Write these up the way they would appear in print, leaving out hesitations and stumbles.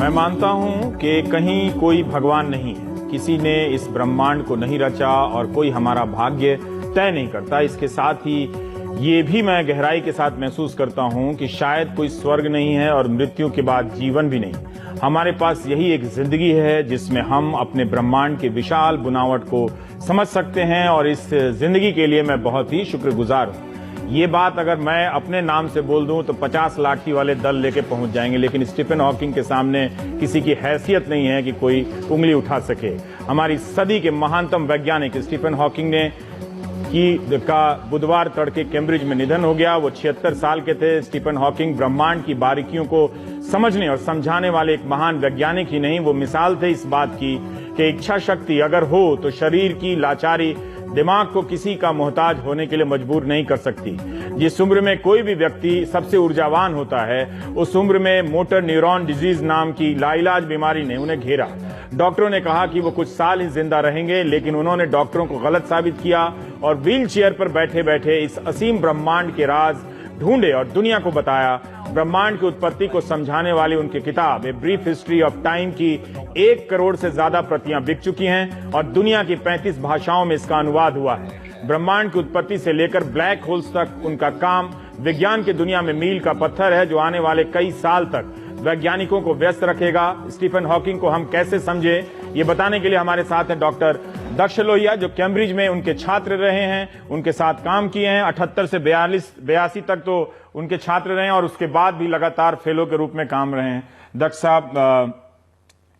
मैं मानता हूं कि कहीं कोई भगवान नहीं है, किसी ने इस ब्रह्मांड को नहीं रचा और कोई हमारा भाग्य तय नहीं करता। इसके साथ ही ये भी मैं गहराई के साथ महसूस करता हूं कि शायद कोई स्वर्ग नहीं है और मृत्यु के बाद जीवन भी नहीं। हमारे पास यही एक जिंदगी है जिसमें हम अपने ब्रह्मांड के विशाल बुनावट को समझ सकते हैं और इस जिंदगी के लिए मैं बहुत ही शुक्रगुजार हूं। ये बात अगर मैं अपने नाम से बोल दूं तो 50 लाठी वाले दल लेके पहुंच जाएंगे, लेकिन स्टीफन हॉकिंग के सामने किसी की हैसियत नहीं है कि कोई उंगली उठा सके। हमारी सदी के महानतम वैज्ञानिक स्टीफन हॉकिंग ने का बुधवार तड़के कैम्ब्रिज में निधन हो गया। वो 76 साल के थे। स्टीफन हॉकिंग ब्रह्मांड की बारीकियों को समझने और समझाने वाले एक महान वैज्ञानिक ही नहीं, वो मिसाल थे इस बात की कि इच्छा शक्ति अगर हो तो शरीर की लाचारी दिमाग को किसी का मोहताज होने के लिए मजबूर नहीं कर सकती। जिस उम्र में कोई भी व्यक्ति सबसे ऊर्जावान होता है, उस उम्र में मोटर न्यूरॉन डिजीज नाम की लाइलाज बीमारी ने उन्हें घेरा। डॉक्टरों ने कहा कि वो कुछ साल ही जिंदा रहेंगे, लेकिन उन्होंने डॉक्टरों को गलत साबित किया और व्हील चेयर पर बैठे बैठे इस असीम ब्रह्मांड के राज ढूंढे और दुनिया को बताया। ब्रह्मांड की उत्पत्ति को समझाने वाली उनकी किताब a brief history of time की 1 करोड़ से ज्यादा प्रतियां बिक चुकी हैं और दुनिया की 35 भाषाओं में इसका अनुवाद हुआ है। ब्रह्मांड की उत्पत्ति से लेकर ब्लैक होल्स तक उनका काम विज्ञान की दुनिया में मील का पत्थर है, जो आने वाले कई साल तक वैज्ञानिकों को व्यस्त रखेगा। स्टीफन हॉकिंग को हम कैसे समझे, ये बताने के लिए हमारे साथ हैं डॉक्टर दक्ष लोहिया, जो कैम्ब्रिज में उनके छात्र रहे हैं, उनके साथ काम किए हैं। 78 से 82 तक तो उनके छात्र रहे हैं और उसके बाद भी लगातार फेलो के रूप में काम रहे हैं। दक्ष साहब,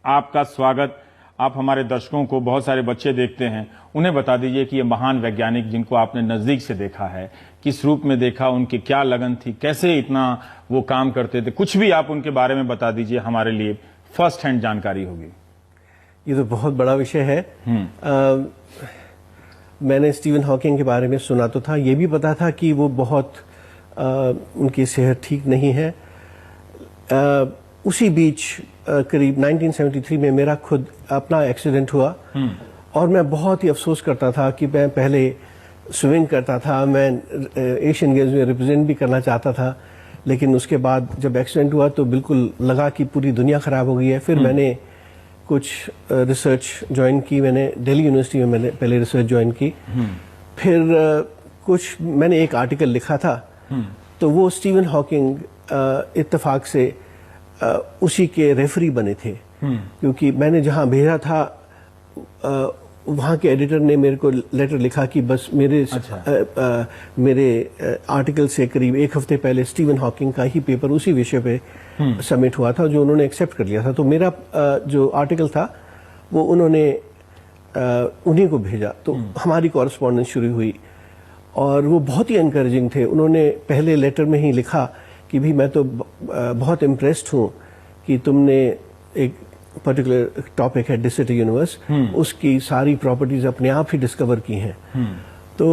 आपका स्वागत। आप हमारे दर्शकों को, बहुत सारे बच्चे देखते हैं, उन्हें बता दीजिए कि ये महान वैज्ञानिक जिनको आपने नजदीक से देखा है, किस रूप में देखा, उनकी क्या लगन थी, कैसे इतना वो काम करते थे, कुछ भी आप उनके बारे में बता दीजिए, हमारे लिए फर्स्ट हैंड जानकारी होगी। ये तो बहुत बड़ा विषय है। मैंने स्टीफन हॉकिंग के बारे में सुना तो था, ये भी पता था कि वो बहुत उनकी सेहत ठीक नहीं है। उसी बीच करीब 1973 में मेरा खुद अपना एक्सीडेंट हुआ और मैं बहुत ही अफसोस करता था कि मैं पहले स्विमिंग करता था, मैं एशियन गेम्स में रिप्रेजेंट भी करना चाहता था, लेकिन उसके बाद जब एक्सीडेंट हुआ तो बिल्कुल लगा कि पूरी दुनिया खराब हो गई है। फिर मैंने कुछ रिसर्च ज्वाइन की। मैंने दिल्ली यूनिवर्सिटी में मैंने पहले रिसर्च ज्वाइन की। फिर कुछ मैंने एक आर्टिकल लिखा था, तो वो स्टीफन हॉकिंग इत्तेफाक से उसी के रेफरी बने थे, क्योंकि मैंने जहां भेजा था वहां के एडिटर ने मेरे को लेटर लिखा कि बस मेरे आर्टिकल से करीब 1 हफ्ते पहले स्टीफन हॉकिंग का ही पेपर उसी विषय पे सबमिट हुआ था, जो उन्होंने एक्सेप्ट कर लिया था। तो मेरा जो आर्टिकल था वो उन्होंने उन्हीं को भेजा, तो हमारी कॉरेस्पॉन्डेंस शुरू हुई और वो बहुत ही एनकरेजिंग थे। उन्होंने पहले लेटर में ही लिखा कि भी मैं तो बहुत इम्प्रेस्ड हूँ कि तुमने एक पर्टिकुलर टॉपिक है डिसिटी यूनिवर्स, उसकी सारी प्रॉपर्टीज अपने आप ही डिस्कवर की हैं। तो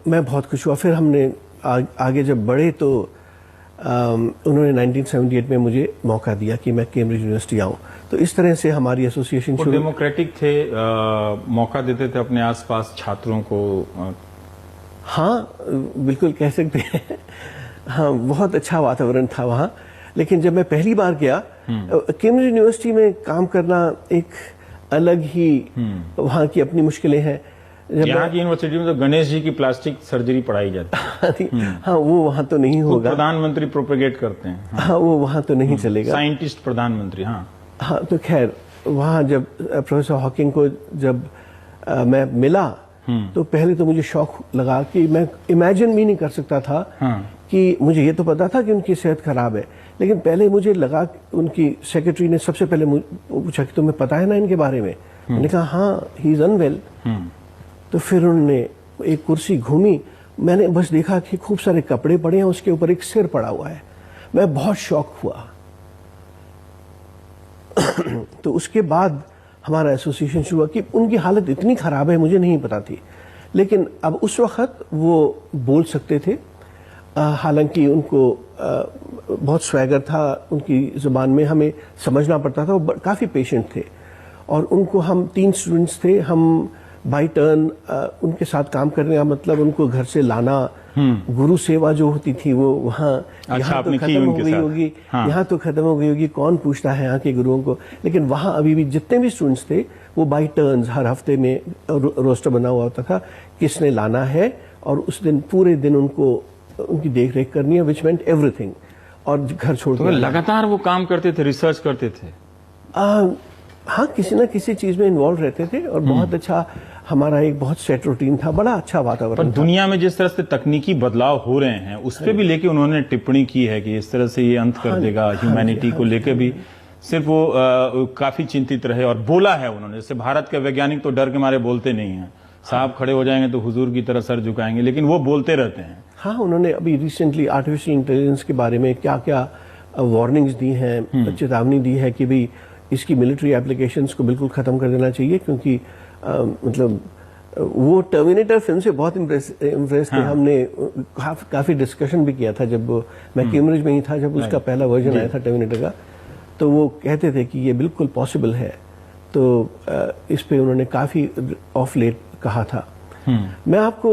मैं बहुत खुश हुआ। फिर हमने आगे जब बढ़े तो उन्होंने 1978 में मुझे मौका दिया कि मैं कैम्ब्रिज यूनिवर्सिटी आऊं। तो इस तरह से हमारी एसोसिएशन शुरू। डेमोक्रेटिक थे, मौका देते थे अपने आसपास छात्रों को। हाँ, बिल्कुल कह सकते हैं। हाँ, बहुत अच्छा वातावरण था वहाँ। लेकिन जब मैं पहली बार गया, कैम्ब्रिज यूनिवर्सिटी में काम करना एक अलग ही वहाँ की अपनी मुश्किलें हैं। यहाँ की यूनिवर्सिटी में तो गणेश जी की प्लास्टिक सर्जरी पढ़ाई जाती है। हाँ, वो वहाँ तो नहीं होगा। प्रधानमंत्री प्रोपेगेट करते हैं। हाँ, वो वहाँ तो नहीं चलेगा। साइंटिस्ट प्रधानमंत्री। हाँ, तो खैर वहाँ जब प्रोफेसर हॉकिंग को जब मैं मिला तो पहले तो मुझे शौक लगा कि मैं इमेजिन भी नहीं कर सकता था कि मुझे ये तो पता था कि उनकी सेहत खराब है, लेकिन पहले मुझे लगा, उनकी सेक्रेटरी ने सबसे पहले पूछा कि तुम्हें पता है ना इनके बारे में। मैंने कहा हाँ, ही इज अनवेल। तो फिर उन्होंने एक कुर्सी घूमी, मैंने बस देखा कि खूब सारे कपड़े पड़े हैं, उसके ऊपर एक सिर पड़ा हुआ है। मैं बहुत शॉक हुआ। तो उसके बाद हमारा एसोसिएशन शुरू हुआ कि उनकी हालत इतनी खराब है, मुझे नहीं पता थी। लेकिन अब उस वक्त वो बोल सकते थे, हालांकि उनको बहुत स्वैगर था उनकी जुबान में, हमें समझना पड़ता था। वो काफ़ी पेशेंट थे और उनको, हम 3 स्टूडेंट्स थे, हम बाई टर्न उनके साथ काम करने का मतलब उनको घर से लाना, गुरु सेवा जो होती थी वो वहाँ यहाँ तो आपने की खत्म हो उनके गई साथ। होगी, हाँ। यहाँ तो खत्म हो गई होगी, कौन पूछता है यहाँ के गुरुओं को। लेकिन वहाँ अभी भी जितने भी स्टूडेंट्स थे वो बाई टर्न्स हर हफ्ते में रोस्टर बना हुआ होता था, किसने लाना है, और उस दिन पूरे दिन उनको उनकी देख रेख करनी है, विच मेंट एवरीथिंग, और घर छोड़ तो के लगातार वो काम करते थे, रिसर्च करते थे। हाँ, किसी ना किसी चीज में इन्वॉल्व रहते थे, और बहुत अच्छा हमारा एक बहुत सेट रूटीन था, बड़ा अच्छा पर वातावरण था। दुनिया में जिस तरह से तकनीकी बदलाव हो रहे हैं उस पे भी लेके उन्होंने टिप्पणी की है कि इस तरह से ये अंत कर देगा ह्यूमैनिटी को लेके भी। सिर्फ वो काफी चिंतित रहे और बोला है उन्होंने, जैसे भारत के वैज्ञानिक तो डर के मारे बोलते नहीं हैं, साहब खड़े हो जाएंगे तो हुजूर की तरह सर झुकाएंगे, लेकिन वो बोलते रहते हैं। हाँ, उन्होंने अभी रिसेंटली आर्टिफिशियल इंटेलिजेंस के बारे में क्या क्या वार्निंग्स दी हैं, चेतावनी दी है कि भाई इसकी मिलिट्री एप्लीकेशंस को बिल्कुल खत्म कर देना चाहिए, क्योंकि मतलब वो टर्मिनेटर फिल्म से बहुत इम्प्रेस थे। हमने काफी डिस्कशन भी किया था जब मैं कैम्ब्रिज में ही था, जब उसका पहला वर्जन आया था टर्मिनेटर का, तो वो कहते थे कि ये बिल्कुल पॉसिबल है। तो इस पे उन्होंने काफी ऑफ लेट कहा था। मैं आपको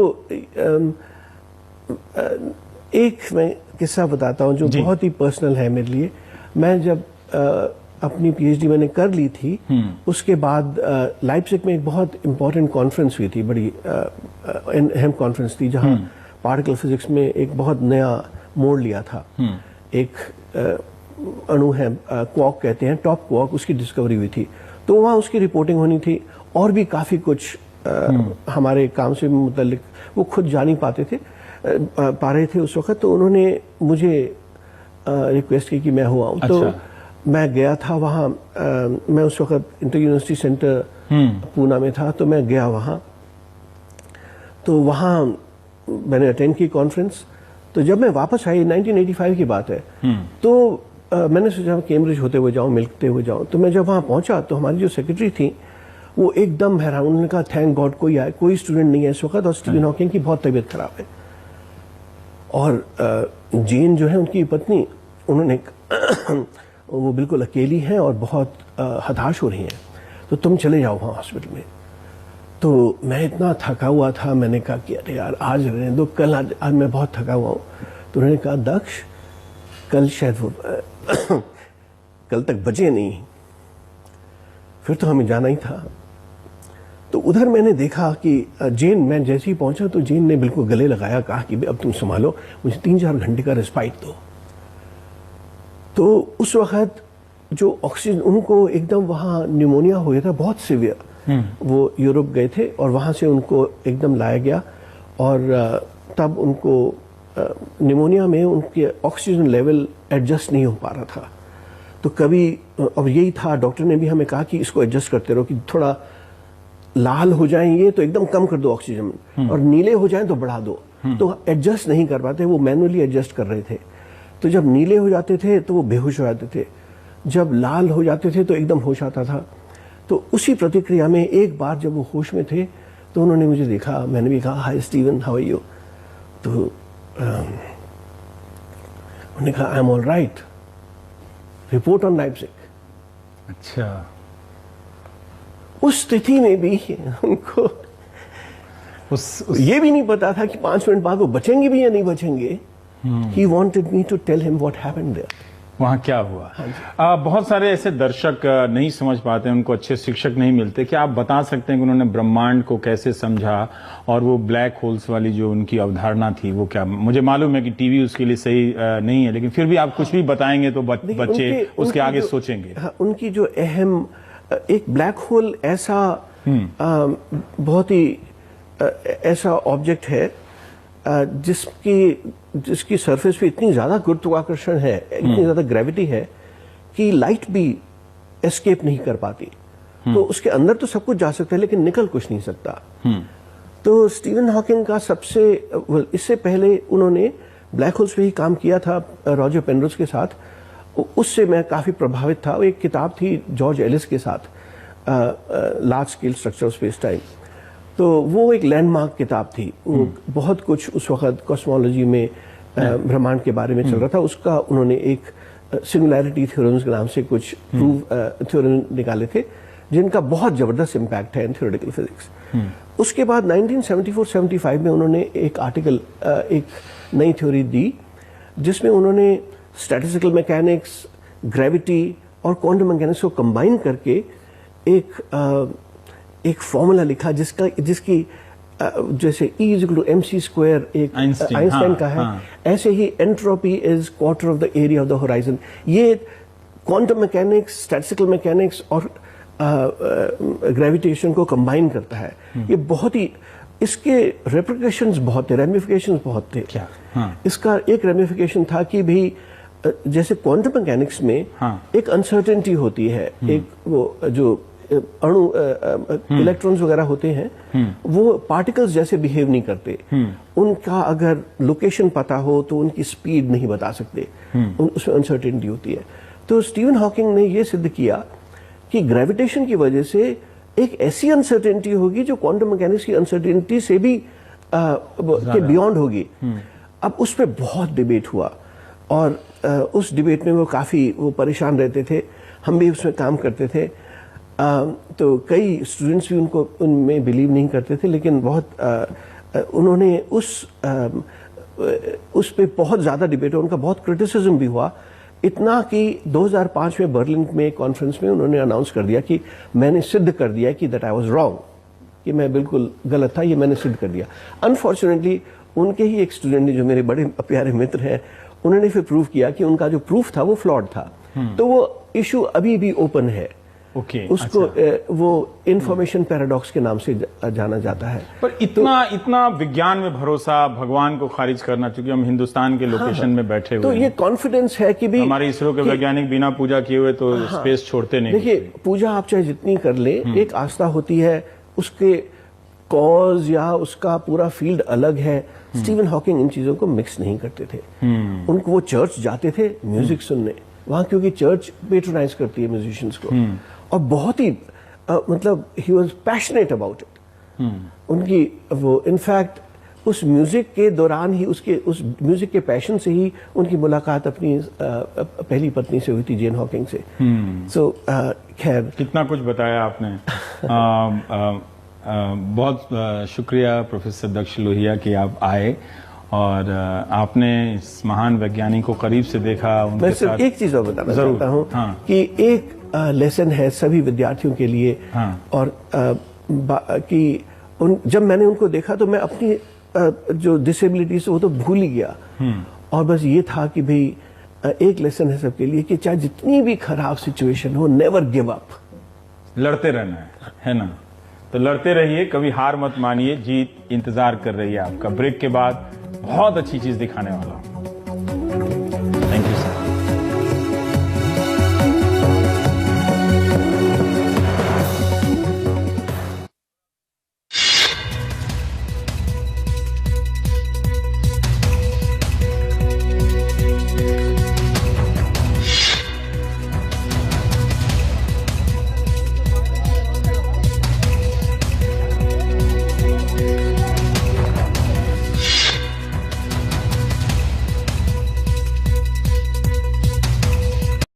एक मैं किस्सा बताता हूँ जो बहुत ही पर्सनल है मेरे लिए। मैं जब अपनी पीएचडी मैंने कर ली थी, उसके बाद लाइप्जिग में एक बहुत इंपॉर्टेंट कॉन्फ्रेंस हुई थी, बड़ी अहम कॉन्फ्रेंस थी, जहां पार्टिकल फिजिक्स में एक बहुत नया मोड़ लिया था। एक अणु है, क्वार्क कहते हैं, टॉप क्वार्क, उसकी डिस्कवरी हुई थी। तो वहाँ उसकी रिपोर्टिंग होनी थी, और भी काफी कुछ हमारे काम से मुतल्लिक वो खुद जा नहीं पा रहे थे उस वक्त। तो उन्होंने मुझे रिक्वेस्ट की कि मैं हुआ हूँ। तो मैं गया था वहाँ, मैं उस वक्त इंटर यूनिवर्सिटी सेंटर पूना में था, तो मैं गया वहाँ। तो वहाँ मैंने अटेंड की कॉन्फ्रेंस। तो जब मैं वापस आई, 1985 की बात है, तो मैंने सोचा कैम्ब्रिज होते हुए जाऊँ, मिलते हुए जाऊँ। तो मैं जब वहाँ पहुँचा तो हमारी जो सेक्रेटरी थी वो एकदम हैरान, उन्होंने कहा थैंक गॉड कोई आए, कोई स्टूडेंट नहीं है इस वक्त, और स्टीवन हॉकिंग की बहुत तबीयत खराब है। और जेन जो है उनकी पत्नी, उन्होंने वो बिल्कुल अकेली हैं और बहुत हताश हो रही हैं, तो तुम चले जाओ वहाँ हॉस्पिटल में। तो मैं इतना थका हुआ था, मैंने कहा कि अरे यार आज रहने दो, कल आज मैं बहुत थका हुआ हूँ। तो उन्होंने कहा दक्ष कल शायद वो कल तक बचे नहीं, फिर तो हमें जाना ही था। तो उधर मैंने देखा कि जेन, मैं जैसे ही पहुंचा तो जेन ने बिल्कुल गले लगाया, कहा कि अब तुम संभालो, मुझे 3-4 घंटे का रिस्पाइट दो। तो उस वक्त जो ऑक्सीजन, उनको एकदम वहाँ न्यूमोनिया हो गया था बहुत सिवियर। वो यूरोप गए थे और वहाँ से उनको एकदम लाया गया, और तब उनको न्यूमोनिया में उनके ऑक्सीजन लेवल एडजस्ट नहीं हो पा रहा था। तो कभी, अब यही था, डॉक्टर ने भी हमें कहा कि इसको एडजस्ट करते रहो, कि थोड़ा लाल हो जाएंगे तो एकदम कम कर दो ऑक्सीजन, और नीले हो जाएं तो बढ़ा दो। तो एडजस्ट नहीं कर पाते, वो मैनुअली एडजस्ट कर रहे थे। तो जब नीले हो जाते थे तो वो बेहोश हो जाते थे, जब लाल हो जाते थे तो एकदम होश आता था। तो उसी प्रतिक्रिया में एक बार जब वो होश में थे तो उन्होंने मुझे देखा, मैंने भी कहा हाय स्टीवन, हाउ आर यू? तो उन्होंने कहा I am all right, report on Leipzig. अच्छा, उस स्थिति में भी उनको ये भी नहीं पता था कि 5 मिनट बाद वो बचेंगे भी या नहीं बचेंगे। He wanted me to tell him what happened there. वहाँ क्या हुआ। बहुत सारे ऐसे दर्शक नहीं समझ पाते, उनको अच्छे शिक्षक नहीं मिलते। क्या आप बता सकते हैं कि उन्होंने ब्रह्मांड को कैसे समझा, और वो ब्लैक होल्स वाली जो उनकी अवधारणा थी वो क्या? मुझे मालूम है कि टीवी उसके लिए सही नहीं है, लेकिन फिर भी आप कुछ भी बताएंगे तो बच्चे उसके आगे सोचेंगे। उनकी जो अहम, एक ब्लैक होल ऐसा बहुत ही ऐसा ऑब्जेक्ट है जिसकी सरफेस पे इतनी ज्यादा गुरुत्वाकर्षण है, इतनी ज्यादा ग्रेविटी है कि लाइट भी एस्केप नहीं कर पाती। तो उसके अंदर तो सब कुछ जा सकता है लेकिन निकल कुछ नहीं सकता। तो स्टीवन हॉकिंग का इससे पहले उन्होंने ब्लैक होल्स पे ही काम किया था रॉजर पेनरोज के साथ। उससे मैं काफी प्रभावित था। एक किताब थी जॉर्ज एलिस के साथ, large scale structure of space time. तो वो एक लैंडमार्क किताब थी। वो बहुत कुछ उस वक्त कॉस्मोलॉजी में ब्रह्मांड के बारे में चल रहा था। उसका उन्होंने एक सिंगुलैरिटी थ्योरम्स के नाम से कुछ प्रूव थ्योरम निकाले थे, जिनका बहुत जबरदस्त इम्पैक्ट है इन थ्योरेटिकल फिजिक्स। उसके बाद 1974-75 में उन्होंने एक आर्टिकल, एक नई थ्योरी दी जिसमें उन्होंने स्टैटिस्टिकल मैकेनिक्स, ग्रेविटी और क्वांटम मैकेनिक्स को कंबाइन करके एक फॉर्मूला लिखा जिसकी जैसे E = mc² एक आइंस्टाइन का है, ऐसे ही entropy is quarter of the area of the horizon. ये क्वांटम मैकेनिक्स, स्टैटिस्टिकल मैकेनिक्स और ग्रेविटेशन को कंबाइन करता है। ये बहुत ही, इसके रेप्लिकेशंस बहुत थे, रेमिफिकेशंस बहुत थे। क्या? इसका एक रेमिफिकेशन था कि भी जैसे क्वांटम मैकेनिक्स में एक अनसर्टेनिटी होती है, एक वो जो अणु इलेक्ट्रॉन्स वगैरह होते हैं वो पार्टिकल्स जैसे बिहेव नहीं करते। उनका अगर लोकेशन पता हो तो उनकी स्पीड नहीं बता सकते, उसमें अनसर्टेनिटी होती है। तो स्टीवन हॉकिंग ने ये सिद्ध किया कि ग्रेविटेशन की वजह से एक ऐसी अनसर्टेनिटी होगी जो क्वांटम मैकेनिक्स की अनसर्टेनिटी से भी के बियॉन्ड होगी। अब उस पर बहुत डिबेट हुआ और उस डिबेट में वो परेशान रहते थे, हम भी उसमें काम करते थे। तो कई स्टूडेंट्स भी उनमें बिलीव नहीं करते थे, लेकिन उन्होंने उस पे बहुत ज़्यादा डिबेट हुआ, उनका बहुत क्रिटिसिज्म भी हुआ, इतना कि 2005 में बर्लिन में एक कॉन्फ्रेंस में उन्होंने अनाउंस कर दिया कि मैंने सिद्ध कर दिया कि दैट आई वाज रॉन्ग, कि मैं बिल्कुल गलत था, ये मैंने सिद्ध कर दिया। अनफॉर्चुनेटली उनके ही एक स्टूडेंट ने, जो मेरे बड़े प्यारे मित्र हैं, उन्होंने फिर प्रूव किया कि उनका जो प्रूफ था वो फ्लॉड था। तो वो इशू अभी भी ओपन है। उसको वो इंफॉर्मेशन पैराडॉक्स के नाम से जाना जाता है। पर इतना विज्ञान में भरोसा, भगवान को खारिज करना, चूंकि हम हिंदुस्तान के लोकेशन में बैठे हुए तो ये कॉन्फिडेंस है कि भी हमारे इसरो के वैज्ञानिक बिना पूजा किए हुए तो स्पेस छोड़ते नहीं। देखिए, पूजा आप चाहे जितनी कर ले, एक आस्था होती है, उसके कॉज या उसका पूरा फील्ड अलग है। स्टीवन हॉकिंग इन चीजों को मिक्स नहीं करते थे। उनको, वो चर्च जाते थे म्यूजिक सुनने वहां, क्योंकि चर्च पेट्रोनाइज करती है म्यूजिशियंस को, और बहुत ही मतलब he was passionate about it. उनकी वो इनफैक्ट उस म्यूजिक के दौरान ही, उस म्यूजिक के पैशन से ही उनकी मुलाकात अपनी पहली पत्नी से हुई थी, जेन हॉकिंग से। सो खैर, कितना कुछ बताया आपने। बहुत शुक्रिया प्रोफेसर दक्ष लोहिया कि आप आए और आपने इस महान वैज्ञानिक को करीब से देखा। मैं सिर्फ एक चीज और बताना चाहता हूँ कि एक लेसन है सभी विद्यार्थियों के लिए, और कि जब मैंने उनको देखा तो मैं अपनी जो डिसेबिलिटी से वो तो भूल ही गया, और बस ये था कि भाई एक लेसन है सबके लिए कि चाहे जितनी भी खराब सिचुएशन हो, नेवर गिव अप, लड़ते रहना है ना। तो लड़ते रहिए, कभी हार मत मानिए, जीत इंतजार कर रही है आपका। ब्रेक के बाद बहुत अच्छी चीज दिखाने वाला हूं।